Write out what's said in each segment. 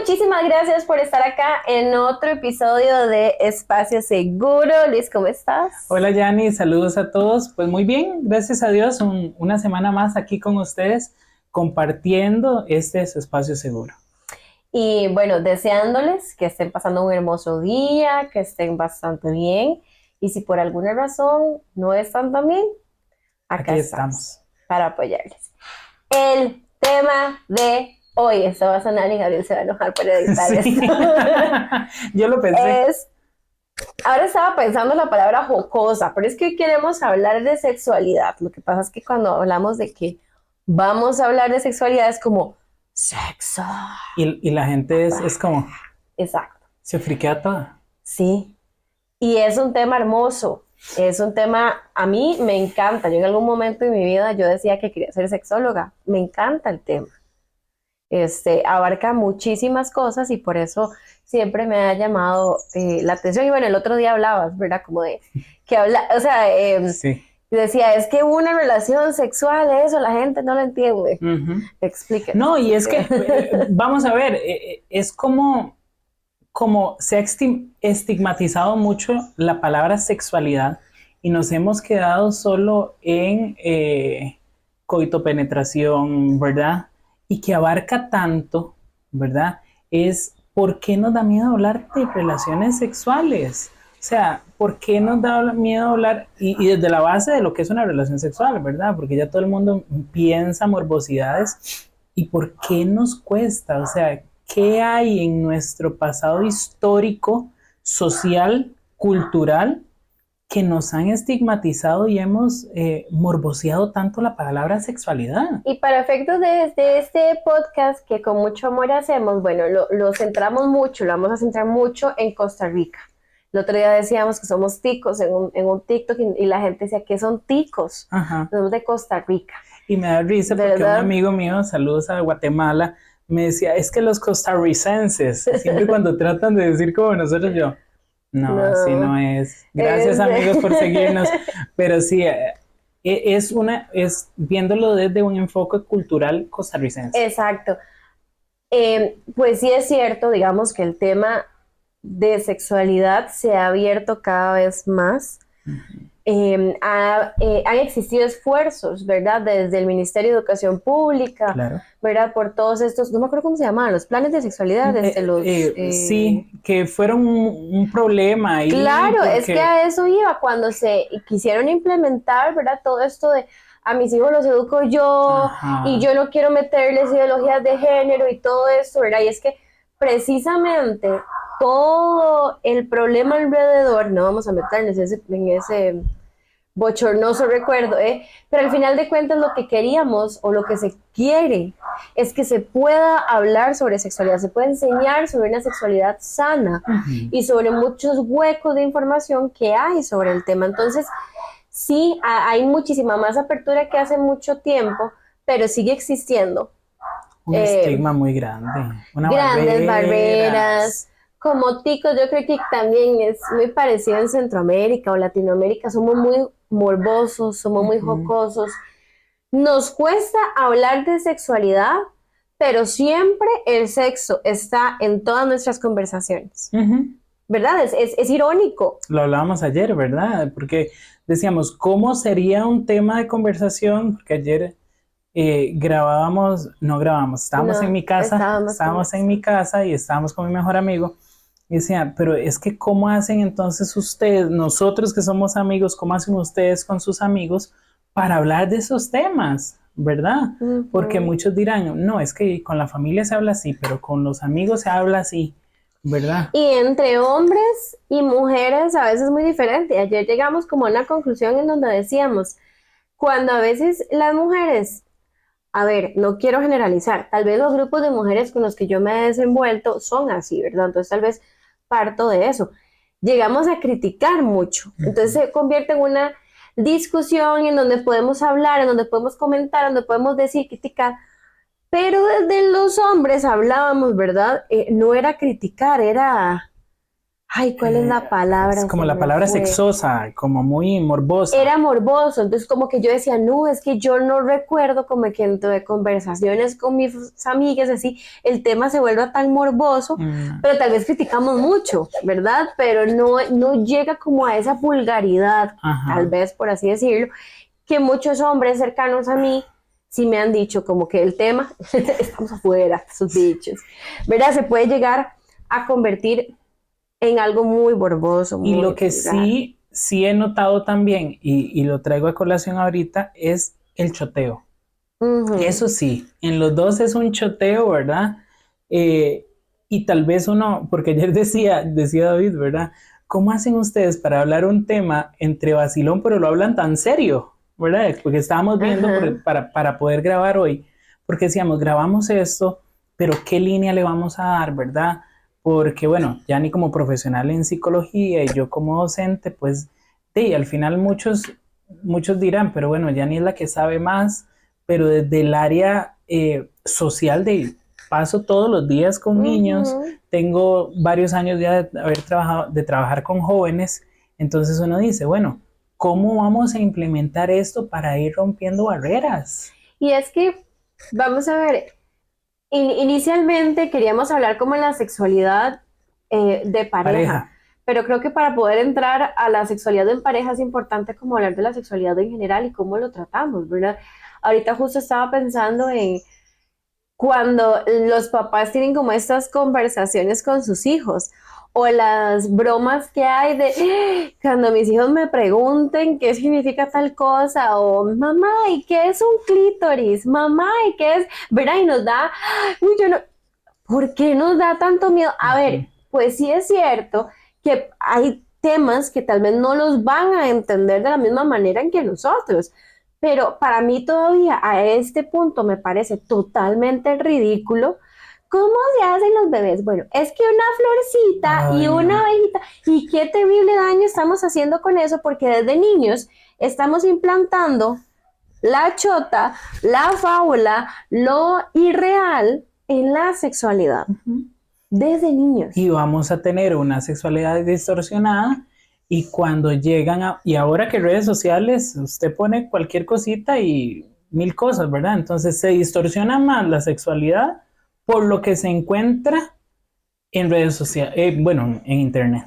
muchísimas gracias por estar acá en otro episodio de Espacio Seguro. Luis, ¿cómo estás? Hola Yanni, saludos a todos. Pues muy bien, gracias a Dios, una semana más aquí con ustedes compartiendo su espacio seguro. Y bueno, deseándoles que estén pasando un hermoso día, que estén bastante bien. Y si por alguna razón no están tan bien, acá Aquí estamos estamos. para apoyarles. El tema de hoy, esto va a sonar y Gabriel se va a enojar por editar Sí. esto. Yo lo pensé. Ahora estaba pensando en la palabra jocosa, pero es que hoy queremos hablar de sexualidad. Lo que pasa es que cuando hablamos de que vamos a hablar de sexualidad es como sexo. Y la gente es como, Exacto. se friquea toda. Sí. Y es un tema hermoso. Es un tema, a mí me encanta. Yo en algún momento de mi vida yo decía que quería ser sexóloga. Me encanta el tema. Abarca muchísimas cosas y por eso siempre me ha llamado la atención. Y bueno, el otro día hablabas, ¿verdad? Como de que habla, o sea, Sí. decía, es que una relación sexual, eso la gente no lo entiende. Ujú. Explíquenos. No, y es que, vamos a ver, es como se ha estigmatizado mucho la palabra sexualidad y nos hemos quedado solo en coito penetración, ¿verdad? Y que abarca tanto, ¿verdad? Es ¿por qué nos da miedo hablar de relaciones sexuales? O sea, ¿por qué nos da miedo hablar? Y desde la base de lo que es una relación sexual, ¿verdad? Porque ya todo el mundo piensa morbosidades. ¿Y por qué nos cuesta? O sea, ¿qué hay en nuestro pasado histórico, social, cultural, que nos han estigmatizado y hemos morboseado tanto la palabra sexualidad? Y para efectos de este podcast que con mucho amor hacemos, bueno, lo centramos mucho, lo vamos a centrar mucho en Costa Rica. El otro día decíamos que somos ticos en un TikTok y la gente decía que son ticos. Ajá. Somos de Costa Rica. Y me da risa porque un amigo mío, saludos a Guatemala, me decía, es que los costarricenses, siempre cuando tratan de decir como nosotros, yo, no, así no es. Gracias amigos por seguirnos, pero sí, es viéndolo desde un enfoque cultural costarricense. Exacto. Pues sí es cierto, digamos que el tema de sexualidad se ha abierto cada vez más. Han existido esfuerzos, ¿verdad? Desde el Ministerio de Educación Pública, Claro. ¿verdad? Por todos estos, no me acuerdo cómo se llamaban, los planes de sexualidad, Sí, que fueron un problema ahí. Claro, es que Porque... a eso iba, cuando se quisieron implementar, ¿verdad? Todo esto de a mis hijos los educo yo Ajá. y yo no quiero meterles ideologías de género y todo esto, ¿verdad? Y es que precisamente todo el problema alrededor, no vamos a meternos en ese bochornoso recuerdo, ¿eh? Pero al final de cuentas lo que queríamos o lo que se quiere es que se pueda hablar sobre sexualidad, se puede enseñar sobre una sexualidad sana y sobre muchos huecos de información que hay sobre el tema. Entonces, sí, hay muchísima más apertura que hace mucho tiempo, pero sigue existiendo. Un estigma muy grande, una Grandes barreras. como ticos, yo creo que también es muy parecido en Centroamérica o Latinoamérica, somos muy morbosos, somos muy jocosos. Nos cuesta hablar de sexualidad, pero siempre el sexo está en todas nuestras conversaciones. ¿Verdad? Es irónico. Lo hablábamos ayer, ¿verdad? Porque decíamos, ¿cómo sería un tema de conversación? Porque ayer estábamos en mi casa, estábamos en mi casa y estábamos con mi mejor amigo. Y decía, pero es que ¿cómo hacen entonces ustedes, nosotros que somos amigos, cómo hacen ustedes con sus amigos para hablar de esos temas? ¿Verdad? Porque muchos dirán, no, es que con la familia se habla así, pero con los amigos se habla así, ¿verdad? Y entre hombres y mujeres a veces es muy diferente. Ayer llegamos como a una conclusión en donde decíamos, cuando a veces las mujeres, a ver, no quiero generalizar, tal vez los grupos de mujeres con los que yo me he desenvuelto son así, ¿verdad? Entonces tal vez parto de eso. Llegamos a criticar mucho. Entonces se convierte en una discusión en donde podemos hablar, en donde podemos comentar, en donde podemos decir, criticar. Pero desde los hombres hablábamos, ¿verdad? No era criticar, era Ay, ¿cuál es la palabra? Es como Se la me palabra fue. sexosa, como muy morbosa. Era morboso, entonces como que yo decía, no, es que yo no recuerdo como que entre conversaciones con mis amigas, así, el tema se vuelva tan morboso, Mm, pero tal vez criticamos mucho, ¿verdad? Pero no, no llega como a esa vulgaridad, tal ajá. vez por así decirlo, que muchos hombres cercanos a mí sí me han dicho como que el tema, estamos afuera, sus dichos, ¿verdad? Se puede llegar a convertir en algo muy morboso, Y muy lo que vulgar. sí he notado también, y lo traigo a colación ahorita, es el choteo. Ujú. Eso sí, en los dos es un choteo, ¿verdad? Eh, y tal vez uno, porque ayer decía David, ¿verdad? ¿Cómo hacen ustedes para hablar un tema entre vacilón, pero lo hablan tan serio, ¿verdad? Porque estábamos viendo Ajá. para poder grabar hoy, porque decíamos, grabamos esto, pero ¿qué línea le vamos a dar, ¿verdad? Porque bueno, ya ni como profesional en psicología y yo como docente, pues, sí, al final muchos dirán, pero bueno, ya ni es la que sabe más, pero desde el área social de paso todos los días con niños, Ujú. tengo varios años ya de haber trabajado, de trabajar con jóvenes, entonces uno dice, bueno, ¿cómo vamos a implementar esto para ir rompiendo barreras? Y es que, vamos a ver, inicialmente queríamos hablar como en la sexualidad de pareja, Pareja. pero creo que para poder entrar a la sexualidad en pareja es importante como hablar de la sexualidad en general y cómo lo tratamos, ¿verdad? Ahorita justo estaba pensando en cuando los papás tienen como estas conversaciones con sus hijos o las bromas que hay de cuando mis hijos me pregunten qué significa tal cosa o mamá, ¿y qué es un clítoris? Mamá, ¿y qué es? ¿Verdad? Y nos da, uy, yo no, ¿por qué nos da tanto miedo? A Ujú. ver, pues sí es cierto que hay temas que tal vez no los van a entender de la misma manera en que nosotros, pero para mí todavía a este punto me parece totalmente ridículo. ¿Cómo se hacen los bebés? Bueno, es que una florcita y Ay, una no. abejita, y qué terrible daño estamos haciendo con eso, porque desde niños estamos implantando la chota, la fábula, lo irreal en la sexualidad, Ujú. desde Y niños. vamos a tener una sexualidad distorsionada y cuando llegan a, y ahora que redes sociales, usted pone cualquier cosita y mil cosas, ¿verdad? Entonces se distorsiona más la sexualidad por lo que se encuentra en redes sociales, bueno, en internet.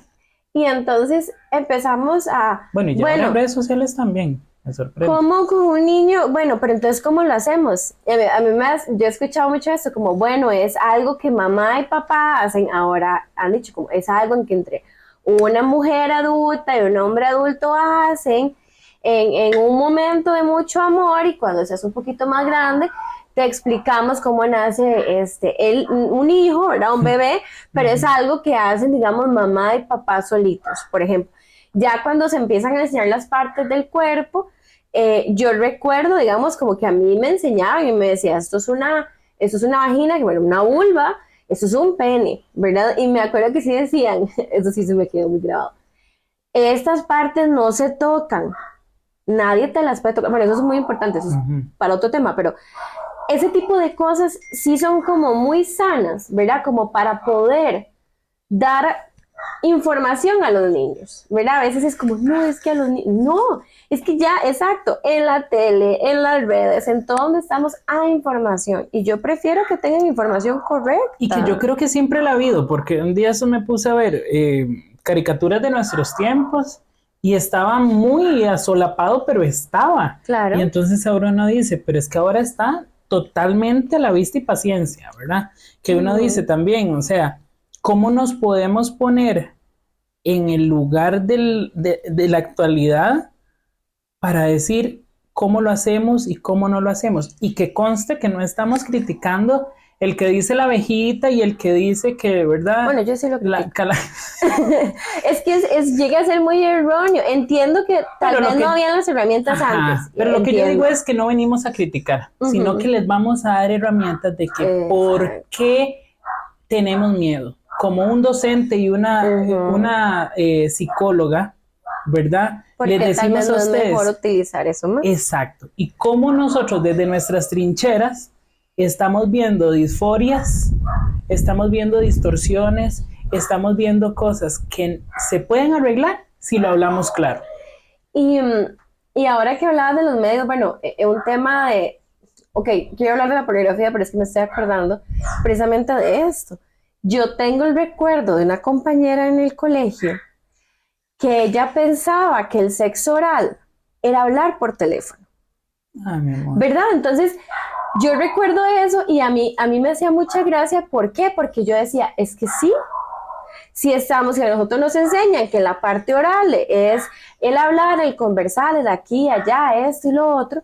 Y entonces empezamos a, Bueno, y ya ahora en bueno, redes sociales también, me sorprende. ¿cómo con un niño? Bueno, pero entonces, ¿cómo lo hacemos? Yo he escuchado mucho esto, como, bueno, es algo que mamá y papá hacen, ahora han dicho, como, es algo en que entre una mujer adulta y un hombre adulto hacen en un momento de mucho amor y cuando seas un poquito más grande, te explicamos cómo nace un hijo, ¿verdad? Un bebé, pero es Ujú. algo que hacen, digamos, mamá y papá solitos, por ejemplo. Ya cuando se empiezan a enseñar las partes del cuerpo, yo recuerdo, digamos, como que a mí me enseñaban y me decía, esto es una vagina, bueno, una vulva, esto es un pene, ¿verdad? Y me acuerdo que sí decían, eso sí se me quedó muy grabado, estas partes no se tocan, nadie te las puede tocar, bueno, eso es muy importante, eso es Ujú. para otro tema, pero ese tipo de cosas sí son como muy sanas, ¿verdad? Como para poder dar información a los niños, ¿verdad? A veces es como, no, es que a los niños, no, es que ya, exacto, en la tele, en las redes, en todo donde estamos hay información y yo prefiero que tengan información Y que yo correcta. creo que siempre la ha habido, porque un día eso me puse a ver caricaturas de nuestros tiempos y estaba muy asolapado, pero estaba. Y Claro. entonces ahora uno dice, pero es que ahora está totalmente a la vista y paciencia, ¿verdad? Que uno dice Ujú. también, o sea, ¿cómo nos podemos poner en el lugar de la actualidad para decir cómo lo hacemos y cómo no lo hacemos? Y que conste que no estamos criticando el que dice la abejita y el que dice que de verdad Bueno, yo sí lo la critico. cala... Es que llega a ser muy erróneo. Entiendo que tal Pero lo vez no que, habían las herramientas antes. ajá, pero lo que yo digo Entiendo. es que no venimos a criticar, sino que Ujú. les vamos a dar herramientas de que por Exacto. qué tenemos miedo. Como un docente y Ujú. una psicóloga, ¿verdad? Les Porque tal vez decimos a no es mejor ustedes, utilizar eso más. exacto. Y cómo nosotros desde nuestras trincheras estamos viendo disforias, estamos viendo distorsiones, estamos viendo cosas que se pueden arreglar si lo hablamos claro. Y ahora que hablabas de los medios, bueno, un tema de, ok, quiero hablar de la pornografía, pero es que me estoy acordando precisamente de esto. Yo tengo el recuerdo de una compañera en el colegio que ella pensaba que el sexo oral era hablar por teléfono. Ah, mi amor. ¿Verdad? Entonces, yo recuerdo eso y a mí me hacía mucha gracia. ¿Por qué? Porque yo decía, es que sí, si estamos, si a nosotros nos enseñan que la parte oral es el hablar, el conversar, el aquí, allá, esto y lo otro,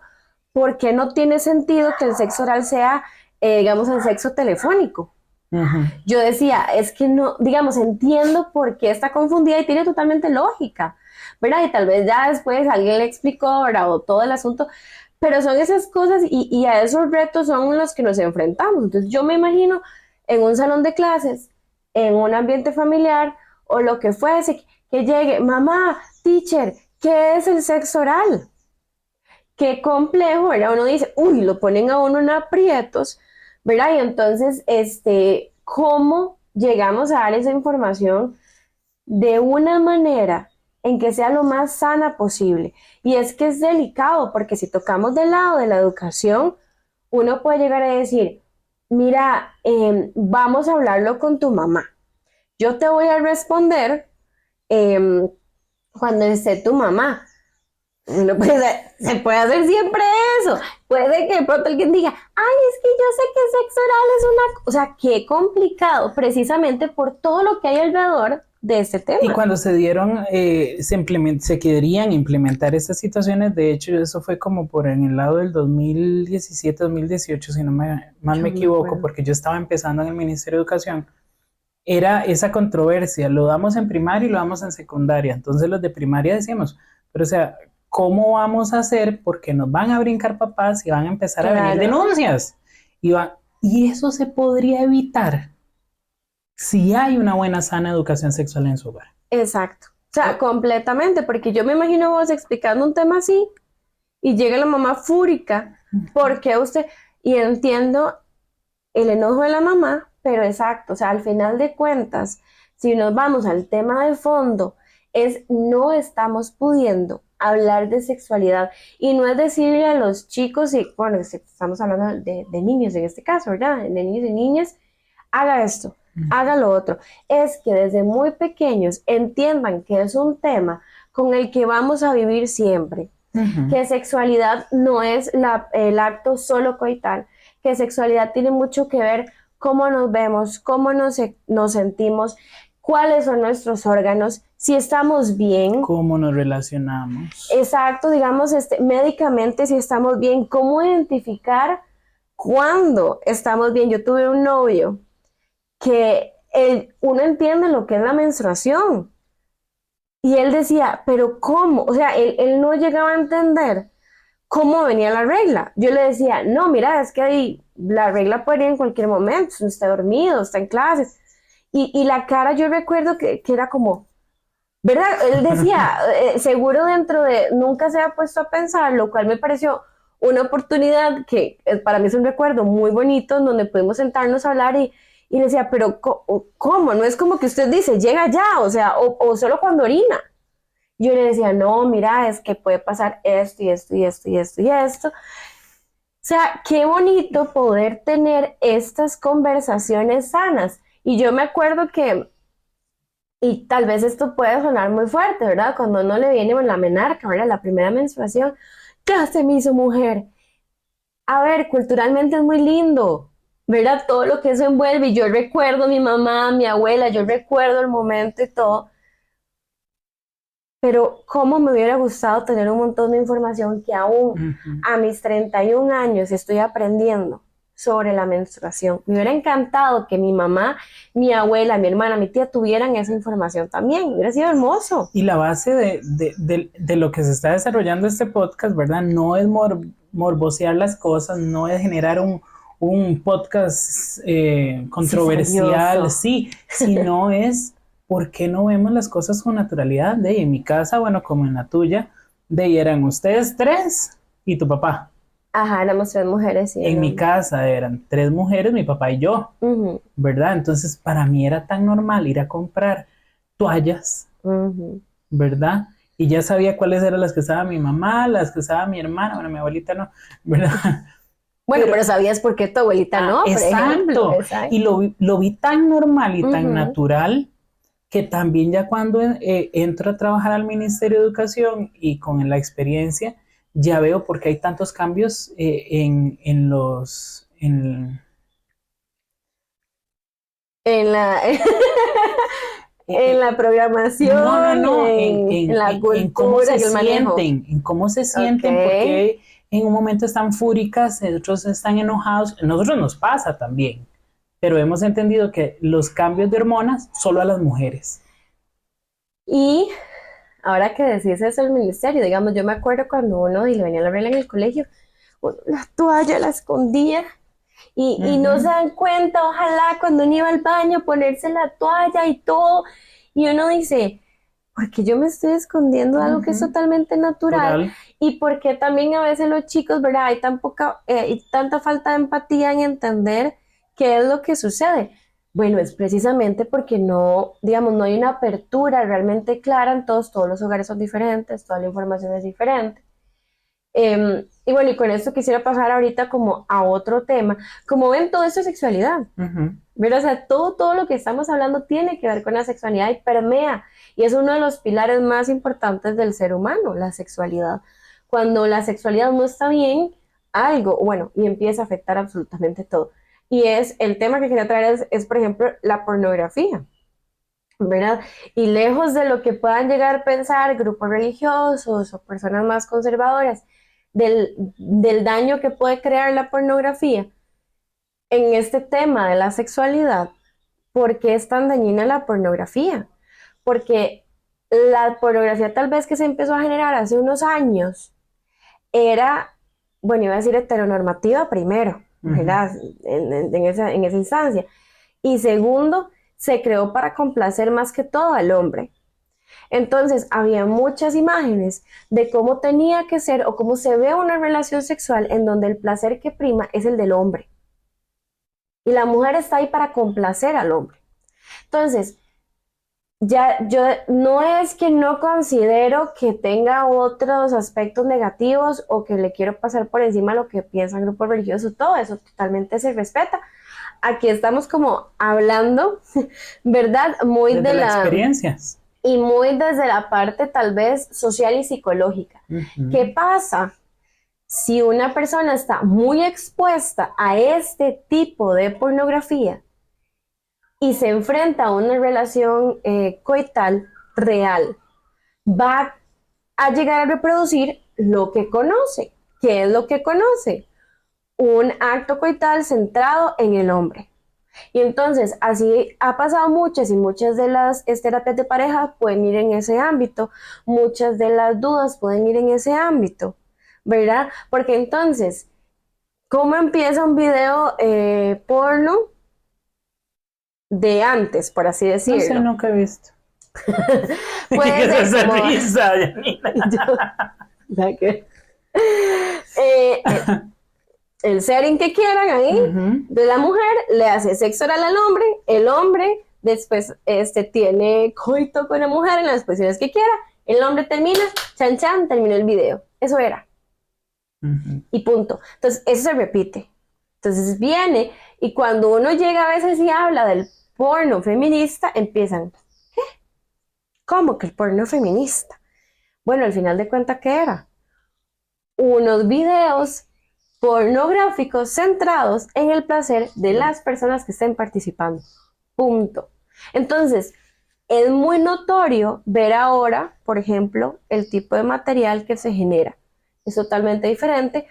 ¿por qué no tiene sentido que el sexo oral sea, digamos, el sexo telefónico? Ujú. Yo decía, es que no, digamos, entiendo por qué está confundida y tiene totalmente lógica, ¿verdad? Y tal vez ya después alguien le explicó, ¿verdad? O todo el asunto, pero son esas cosas y a esos retos son los que nos enfrentamos. Entonces yo me imagino en un salón de clases, en un ambiente familiar o lo que fuese, que llegue, mamá, teacher, ¿qué es el sexo oral? Qué complejo, ¿verdad? Uno dice, uy, lo ponen a uno en aprietos, ¿verdad? Y entonces, ¿cómo llegamos a dar esa información de una manera en que sea lo más sana posible? Y es que es delicado, porque si tocamos del lado de la educación, uno puede llegar a decir, mira, vamos a hablarlo con tu mamá. Yo te voy a responder em, cuando esté tu mamá. No puede, se puede hacer siempre eso. Puede que de pronto alguien diga, ay, es que yo sé que sexo oral es una... O sea, qué complicado, precisamente por todo lo que hay alrededor de este tema. Y cuando se dieron, se querían implementar estas situaciones, de hecho eso fue como por en el lado del 2017, 2018, si no mal me equivoco, porque yo estaba empezando en el Ministerio de Educación, era esa controversia, lo damos en primaria y lo damos en secundaria, entonces los de primaria decíamos, pero o sea, ¿cómo vamos a hacer? Porque nos van a brincar papás y van a empezar a venir denuncias, y eso se podría evitar si hay una buena, sana educación sexual en su hogar. Exacto. O sea, completamente, porque yo me imagino vos explicando un tema así y llega la mamá fúrica, porque usted, y entiendo el enojo de la mamá, pero exacto, o sea, al final de cuentas, si nos vamos al tema de fondo, es no estamos pudiendo hablar de sexualidad y no es decirle a los chicos, y bueno, estamos hablando de niños en este caso, ¿verdad? De niños y niñas, haga esto, haga lo otro. Es que desde muy pequeños entiendan que es un tema con el que vamos a vivir siempre, que sexualidad no es el acto solo coital, que sexualidad tiene mucho que ver cómo nos vemos, cómo nos sentimos, cuáles son nuestros órganos, si estamos bien. Cómo nos relacionamos. Exacto, digamos, médicamente si estamos bien, cómo identificar cuándo estamos bien. Yo tuve un novio que uno entiende lo que es la menstruación. Y él decía, pero ¿cómo? O sea, él no llegaba a entender cómo venía la regla. Yo le decía, no, mira, es que ahí la regla puede ir en cualquier momento, está dormido, está en clases. Y la cara yo recuerdo que era como, ¿verdad? Él decía, seguro dentro de, nunca se ha puesto a pensar, lo cual me pareció una oportunidad que para mí es un recuerdo muy bonito, en donde pudimos sentarnos a hablar y le decía, pero ¿cómo? No es como que usted dice, llega ya, o sea, o solo cuando orina. Yo le decía, no, mira, es que puede pasar esto y esto y esto y esto y esto. O sea, qué bonito poder tener estas conversaciones sanas. Y yo me acuerdo que, y tal vez esto puede sonar muy fuerte, ¿verdad? Cuando uno le viene la menarca, ¿verdad? La primera menstruación, ya se me hizo mujer. A ver, culturalmente es muy lindo, ¿verdad? Todo lo que eso envuelve. Y yo recuerdo a mi mamá, a mi abuela, yo recuerdo el momento y todo. Pero cómo me hubiera gustado tener un montón de información que aún a mis 31 años estoy aprendiendo sobre la menstruación. Me hubiera encantado que mi mamá, mi abuela, mi hermana, mi tía tuvieran esa información también. Hubiera sido hermoso. Y la base de lo que se está desarrollando este podcast, ¿verdad? No es morbosear las cosas, no es generar un podcast controversial, sí, sino es ¿por qué no vemos las cosas con naturalidad? En mi casa, bueno, como en la tuya, eran ustedes tres y tu papá. Ajá, éramos 3 mujeres y En un mi hombre. casa eran 3 mujeres, mi papá y yo, Ujú, ¿verdad? Entonces para mí era tan normal ir a comprar toallas, ujú. ¿verdad? Y ya sabía cuáles eran las que usaba mi mamá, las que usaba mi hermana, bueno, mi abuelita no, ¿verdad? Bueno, Pero, pero ¿sabías por qué tu abuelita no? Por ejemplo, exacto, y exacto. lo vi tan normal y tan Ujú. natural que también ya cuando entro a trabajar al Ministerio de Educación y con la experiencia, ya veo por qué hay tantos cambios En la, en eh, la no, no, programación, no, en la en cómo cultura, se en el manejo. sienten, en cómo se Ok. sienten, porque en un momento están fúricas, otros están enojados, a nosotros nos pasa también, pero hemos entendido que los cambios de hormonas solo a las mujeres. Y ahora que decís eso el ministerio, digamos, yo me acuerdo cuando uno y le venía la regla en el colegio, uno la toalla la escondía y no se Ujú, dan cuenta, ojalá cuando uno iba al baño ponerse la toalla y todo, y uno dice, porque yo me estoy escondiendo de algo que es ujú, totalmente natural natural, y porque también a veces los chicos, ¿verdad? Hay tan poca, y tanta falta de empatía en entender qué es lo que sucede. Bueno, es precisamente porque no, digamos, no hay una apertura realmente clara en todos los hogares son diferentes, toda la información es diferente. Y bueno, y con esto quisiera pasar ahorita como a otro tema. Como ven, todo esto es sexualidad. ujú, Pero, o sea, todo lo que estamos hablando tiene que ver con la sexualidad y permea. Y es uno de los pilares más importantes del ser humano, la sexualidad. Cuando la sexualidad no está bien, algo, bueno, y empieza a afectar absolutamente todo. Y es el tema que quería traer por ejemplo, la pornografía, ¿verdad? Y lejos de lo que puedan llegar a pensar grupos religiosos o personas más conservadoras del daño que puede crear la pornografía en este tema de la sexualidad, ¿por qué es tan dañina la pornografía? Porque la pornografía tal vez que se empezó a generar hace unos años era, bueno, iba a decir heteronormativa primero, ujú. ¿verdad? En esa instancia. Y segundo, se creó para complacer más que todo al hombre. Entonces, había muchas imágenes de cómo tenía que ser o cómo se ve una relación sexual en donde el placer que prima es el del hombre. Y la mujer está ahí para complacer al hombre. Entonces, ya yo no es que no considero que tenga otros aspectos negativos o que le quiero pasar por encima lo que piensan grupos religiosos, todo eso totalmente se respeta. Aquí estamos como hablando, ¿verdad? Muy Desde de la la experiencia. y muy desde la parte tal vez social y psicológica. ¿Qué Ujú, pasa si una persona está muy expuesta a este tipo de pornografía y se enfrenta a una relación coital real? Va a llegar a reproducir lo que conoce. ¿Qué es lo que conoce? Un acto coital centrado en el hombre. Y entonces, así ha pasado muchas y muchas de las terapias de pareja pueden ir en ese ámbito, muchas de las dudas pueden ir en ese ámbito, ¿verdad? Porque entonces, ¿cómo empieza un video porno de antes, por así no sé, decirlo? nunca he visto. ¿Qué Puede es ser esa como, risa, Janina? yo, ¿sabes qué? Eh, eh, el setting que quieran ahí, Ujú, de la mujer le hace sexo oral al hombre, el hombre después tiene coito con la mujer en las posiciones que quiera, el hombre termina, chan chan, terminó el video. Eso era, ujú. y punto. Entonces, eso se repite. Entonces viene, y cuando uno llega a veces y habla del porno feminista, empiezan, ¿cómo que el porno feminista? Bueno, al final de cuentas, ¿qué era? Unos videos pornográficos centrados en el placer de las personas que estén participando. Punto. Entonces, es muy notorio ver ahora, por ejemplo, el tipo de material que se genera. Es totalmente diferente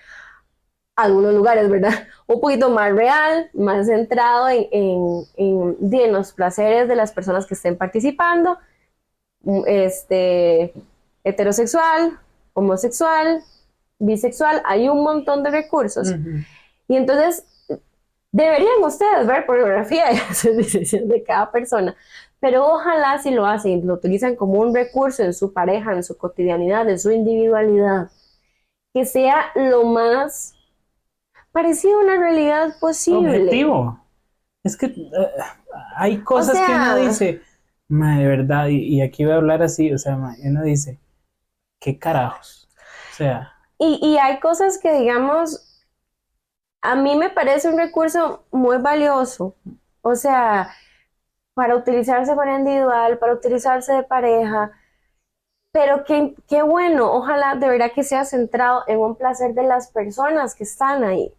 a algunos lugares, ¿verdad? Un poquito más real, más centrado en los placeres de las personas que estén participando, heterosexual, homosexual, bisexual, hay un montón de recursos. Ujú. Y entonces deberían ustedes ver pornografía y hacer decisión de cada persona. Pero ojalá si lo hacen, lo utilizan como un recurso en su pareja, en su cotidianidad, en su individualidad, que sea lo más parecía una realidad posible. objetivo. Es que hay cosas O sea, que uno dice, ma, de verdad, y aquí voy a hablar así, o sea, ma, uno dice, ¿qué carajos? O sea, y hay cosas que, digamos, a mí me parece un recurso muy valioso. O sea, para utilizarse para individual, para utilizarse de pareja, pero qué bueno, ojalá de verdad que sea centrado en un placer de las personas que están ahí,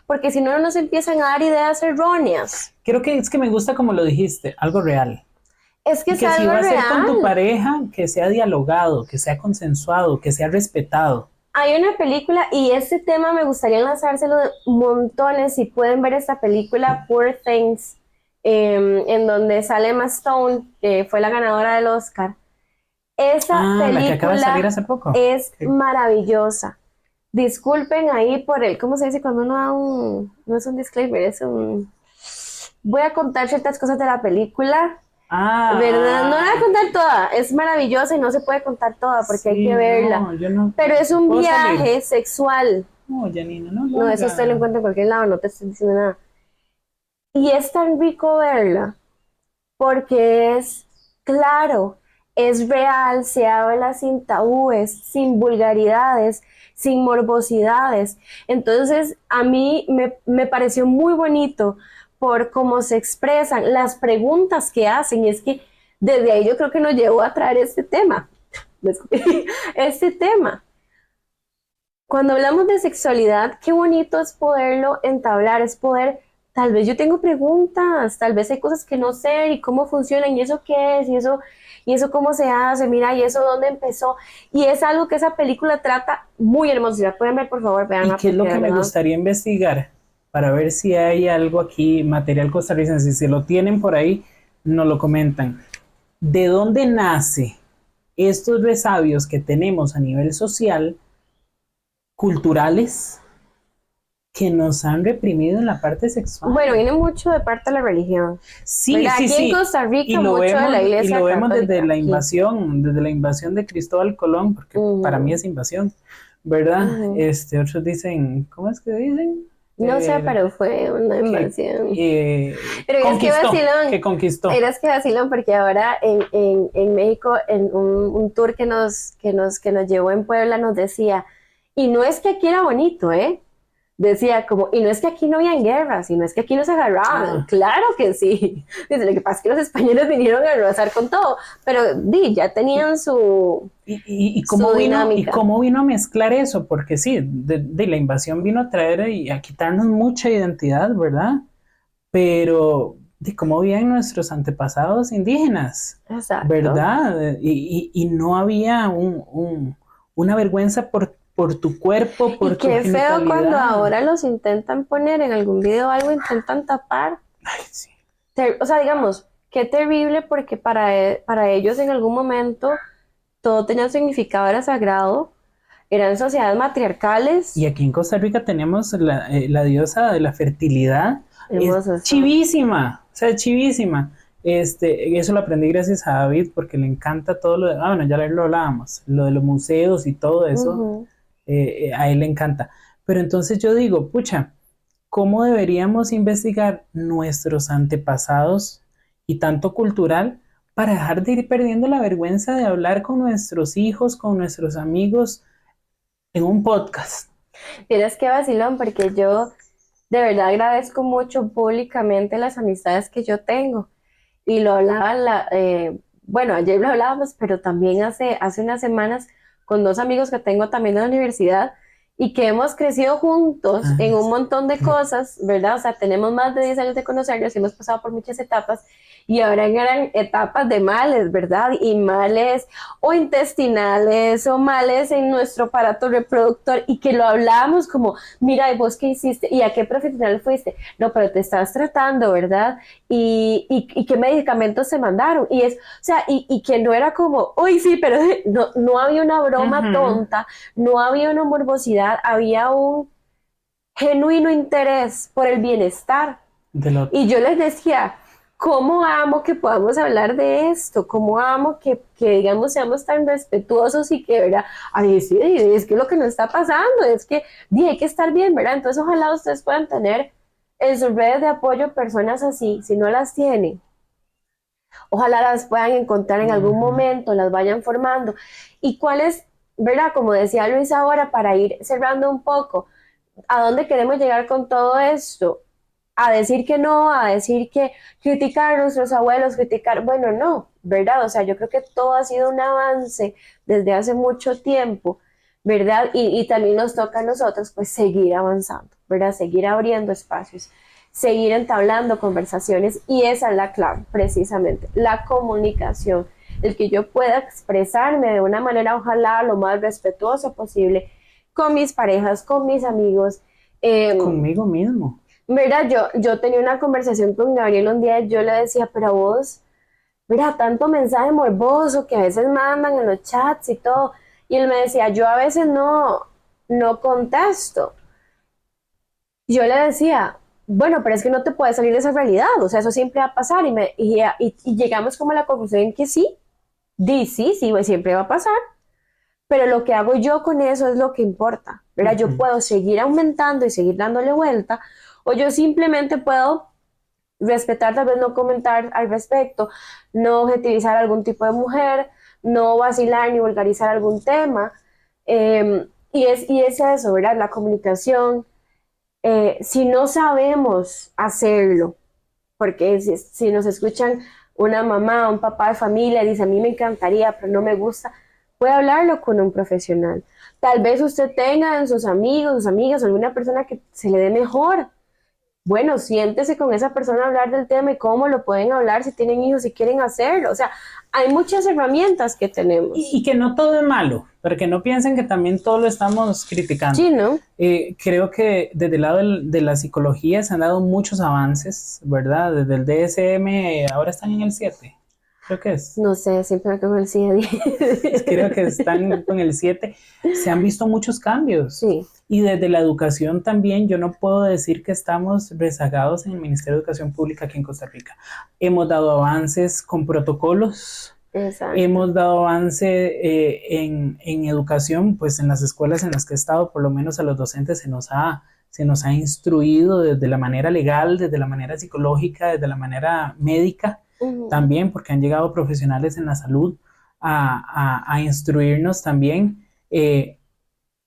porque si no, no nos empiezan a dar ideas erróneas. creo que es que me gusta como lo dijiste, algo real. Es que Y es que si algo va a ser con tu real. pareja, que sea dialogado, que sea consensuado, que sea respetado. Hay una película y este tema me gustaría lanzárselo de montones. Si pueden ver esta película, Poor Things, en donde sale Emma Stone, que fue la ganadora del Oscar. Esa Ah, la que acaba de salir película hace poco. es Sí. maravillosa. Disculpen ahí por el, ¿cómo se dice cuando uno da un, no es un disclaimer, es un, voy a contar ciertas cosas de la película, ¿verdad? No la voy a Ah, contar toda, es maravillosa y no se puede contar toda porque hay que sí, verla, no, yo no pero es un puedo salir. viaje sexual. No, Janina, no lo No, eso usted lo haga. encuentra en cualquier lado, no te estoy diciendo nada. Y es tan rico verla porque es claro, es real, se habla sin tabúes, sin vulgaridades, sin morbosidades. Entonces, a mí me pareció muy bonito por cómo se expresan, las preguntas que hacen, y es que desde ahí yo creo que nos llevó a traer este tema, este tema. Cuando hablamos de sexualidad, qué bonito es poderlo entablar, es poder, tal vez yo tengo preguntas, tal vez hay cosas que no sé y cómo funcionan y eso qué es y eso cómo se hace, mira, y eso dónde empezó. Y es algo que esa película trata muy hermoso. Si la pueden ver, por favor, ¿Y veanla qué es porque lo de que me verdad. gustaría investigar para ver si hay algo aquí, material costarricense? Si lo tienen por ahí, nos lo comentan. ¿De dónde nace estos resabios que tenemos a nivel social, culturales, que nos han reprimido en la parte Bueno, sexual? viene mucho de parte de la religión, Sí, ¿verdad? sí, Aquí en sí. Costa Rica, mucho de la Y lo iglesia vemos católica, aquí. desde la invasión de Cristóbal Colón, porque para mí Ujú, es invasión, ¿verdad? ujú. Otros dicen, ¿cómo es que dicen? No sé, pero fue una Que invasión. Pero es que que vacilón, conquistó. eras que vacilón, porque ahora en México, en un tour que nos llevó en Puebla, nos decía, y no es que aquí era bonito, ¿eh? Decía como, y no es que aquí no habían guerras, y no es que aquí no se agarraban, Ah, claro que sí. Dice, lo que pasa es que los españoles vinieron a arrasar con todo, pero ya tenían su y dinámica. cómo vino a mezclar eso? Porque sí, de la invasión vino a traer y a quitarnos mucha identidad, ¿verdad? Pero de cómo vivían nuestros antepasados indígenas, Exacto. ¿verdad? Y no había una vergüenza por tu cuerpo, Y por tu qué feo cuando genitalidad. ahora los intentan poner en algún video o algo, intentan tapar. Ay, sí. O sea, digamos, qué terrible porque para ellos en algún momento todo tenía un significado, era sagrado, eran sociedades Y matriarcales, aquí en Costa Rica tenemos la diosa de la fertilidad, es hermosas son. chivísima, o sea, chivísima. Eso lo aprendí gracias a David porque le encanta todo lo de, bueno, ya lo hablábamos, lo de los museos y todo eso, Ujú. a él le encanta. Pero entonces yo digo, pucha, ¿cómo deberíamos investigar nuestros antepasados y tanto cultural para dejar de ir perdiendo la vergüenza de hablar con nuestros hijos, con nuestros amigos en un podcast? Tienes que vacilón porque yo de verdad agradezco mucho públicamente las amistades que yo tengo. Y lo hablaba, bueno, ayer lo hablábamos, pero también hace unas semanas con dos amigos que tengo también de la universidad y que hemos crecido juntos en Ah, un montón de cosas, ¿verdad? O sea, tenemos más de 10 años de conocernos y hemos pasado por muchas etapas y ahora eran etapas de males, ¿verdad? Y males o intestinales o males en nuestro aparato reproductor y que lo hablábamos como, mira, ¿y vos qué hiciste? ¿Y a qué profesional fuiste? No, pero te estás tratando, ¿verdad? Y qué medicamentos se mandaron. Y es, o sea, y que no era como, uy, sí, pero no había una broma ujú, tonta, no había una morbosidad, había un genuino interés por el bienestar. del otro. Y yo les decía, ¿cómo amo que podamos hablar de esto? ¿Cómo amo que digamos, seamos tan respetuosos y que, ¿verdad? Ay, sí, es que lo que nos está pasando es que hay que estar bien, ¿verdad? Entonces, ojalá ustedes puedan tener en sus redes de apoyo personas así, si no las tienen. Ojalá las puedan encontrar en algún Ujú. momento, las vayan formando. ¿Y cuál es, verdad? Como decía Luis ahora, para ir cerrando un poco, ¿a dónde queremos llegar con todo esto? A decir que no, a decir que criticar a nuestros abuelos, criticar, bueno, no, ¿verdad? O sea, yo creo que todo ha sido un avance desde hace mucho tiempo, ¿verdad? Y también nos toca a nosotros, pues, seguir avanzando, ¿verdad? Seguir abriendo espacios, seguir entablando conversaciones, y esa es la clave, precisamente, la comunicación, el que yo pueda expresarme de una manera, ojalá, lo más respetuosa posible, con mis parejas, con mis amigos, Conmigo mismo. ¿verdad? Yo tenía una conversación con Gabriel un día y yo le decía, pero a vos, mira, tanto mensaje morboso que a veces mandan en los chats y todo. Y él me decía, yo a veces no contesto. Yo le decía, bueno, pero es que no te puedes salir de esa realidad, o sea, eso siempre va a pasar. Y llegamos como a la conclusión en que sí, sí, pues siempre va a pasar. Pero lo que hago yo con eso es lo que importa, ¿verdad? Yo Ujú. puedo seguir aumentando y seguir dándole vuelta, o yo simplemente puedo respetar, tal vez no comentar al respecto, no objetivizar a algún tipo de mujer, no vacilar ni vulgarizar algún tema. Y es eso, ¿verdad? La comunicación. Si no sabemos hacerlo, porque si nos escuchan una mamá, un papá de familia, dice, a mí me encantaría, pero no me gusta, puede hablarlo con un profesional. Tal vez usted tenga en sus amigos, sus amigas, alguna persona que se le dé mejor. Bueno, siéntese con esa persona a hablar del tema y cómo lo pueden hablar si tienen hijos, si quieren hacerlo. O sea, hay muchas herramientas que tenemos. Y que no todo es malo, pero que no piensen que también todo lo estamos criticando. Sí, ¿no? Creo que desde el lado de la psicología se han dado muchos avances, ¿verdad? Desde el DSM, ahora están en el 7, creo que es. No sé, siempre me quedo el sí de 10. Creo que están con el 7. Se han visto muchos cambios. Sí, Y desde la educación también, yo no puedo decir que estamos rezagados en el Ministerio de Educación Pública aquí en Costa Rica. Hemos dado avances con protocolos. exacto. Hemos dado avance en educación, pues en las escuelas en las que he estado, por lo menos a los docentes se nos ha instruido desde la manera legal, desde la manera psicológica, desde la manera médica, Ujú. también porque han llegado profesionales en la salud a instruirnos también.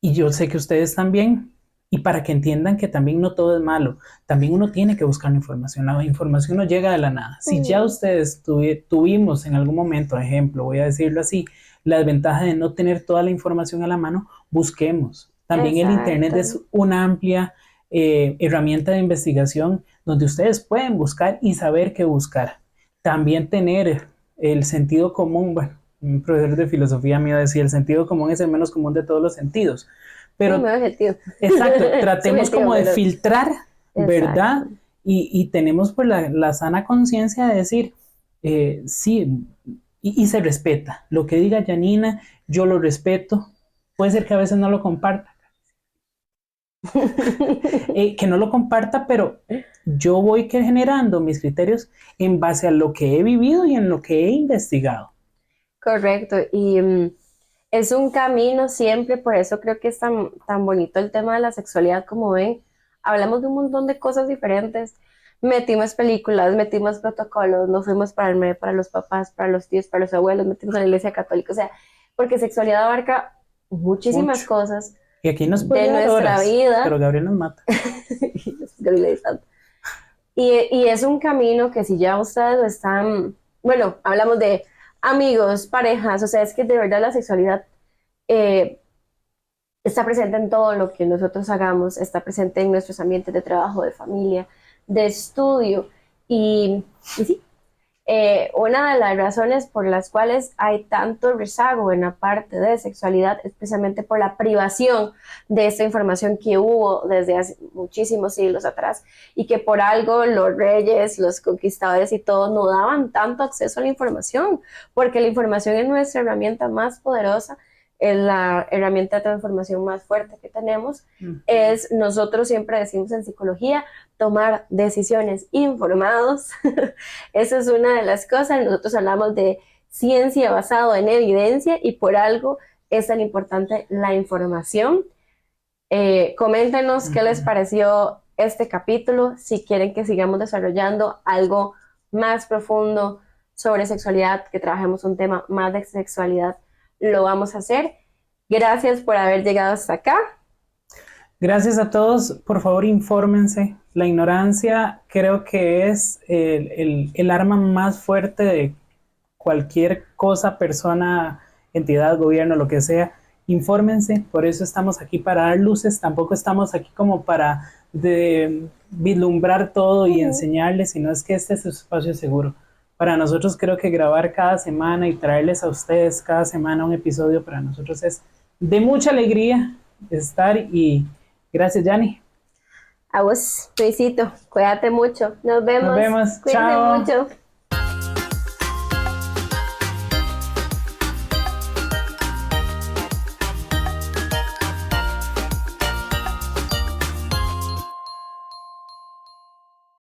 Y yo sé que ustedes también, y para que entiendan que también no todo es malo, también uno tiene que buscar la información no llega de la nada. Si ya Ujú. ustedes tuvimos en algún momento, ejemplo, voy a decirlo así, la desventaja de no tener toda la información a la mano, busquemos. También el Internet Exacto. es una amplia herramienta de investigación donde ustedes pueden buscar y saber qué buscar. También tener el sentido común, bueno, un profesor de filosofía me iba a decir, el sentido común es el menos común de todos los sentidos. Sí, Pero, muy objetivo. exacto, tratemos Subjetivo, como de pero filtrar, exacto. ¿verdad? Y tenemos pues la sana conciencia de decir, sí, y se respeta. Lo que diga Janina, yo lo respeto. Puede ser que a veces no lo comparta, que no lo comparta, pero yo voy generando mis criterios en base a lo que he vivido y en lo que he investigado. Correcto. Y es un camino siempre, por eso creo que es tan bonito el tema de la sexualidad, como ven. Hablamos de un montón de cosas diferentes. Metimos películas, metimos protocolos, nos fuimos para el medio, para los papás, para los tíos, para los abuelos, metimos a la iglesia católica. O sea, porque sexualidad abarca muchísimas Mucho. cosas Y aquí nos de puede dar nuestra horas, pero vida. Gabriel nos mata. Y es un camino que si ya ustedes lo están, bueno, hablamos de amigos, parejas, o sea, es que de verdad la sexualidad eh, está presente en todo lo que nosotros hagamos, está presente en nuestros ambientes de trabajo, de familia, de estudio. Y sí, una de las razones por las cuales hay tanto rezago en la parte de sexualidad es precisamente por la privación de esta información que hubo desde hace muchísimos siglos atrás y que por algo los reyes, los conquistadores y todo no daban tanto acceso a la información, porque la información es nuestra herramienta más poderosa es la herramienta de transformación más fuerte que tenemos. Es, nosotros siempre decimos en psicología, tomar decisiones informados. Esa es una de las cosas. Nosotros hablamos de ciencia basada en evidencia y por algo es tan importante la información. Coméntenos qué les pareció este capítulo, si quieren que sigamos desarrollando algo más profundo sobre sexualidad, que trabajemos un tema más de sexualidad, lo vamos a hacer. Gracias por haber llegado hasta acá. Gracias a todos, por favor infórmense. La ignorancia creo que es el arma más fuerte de cualquier cosa, persona, entidad, gobierno, lo que sea. Infórmense, por eso estamos aquí para dar luces, tampoco estamos aquí como para vislumbrar todo y enseñarles, sino es que este es su espacio seguro. Para nosotros creo que grabar cada semana y traerles a ustedes cada semana un episodio para nosotros es de mucha alegría estar y gracias, Yanni. A vos, Luisito, cuídate mucho. Nos vemos. Nos vemos. Cuídense Chao. mucho.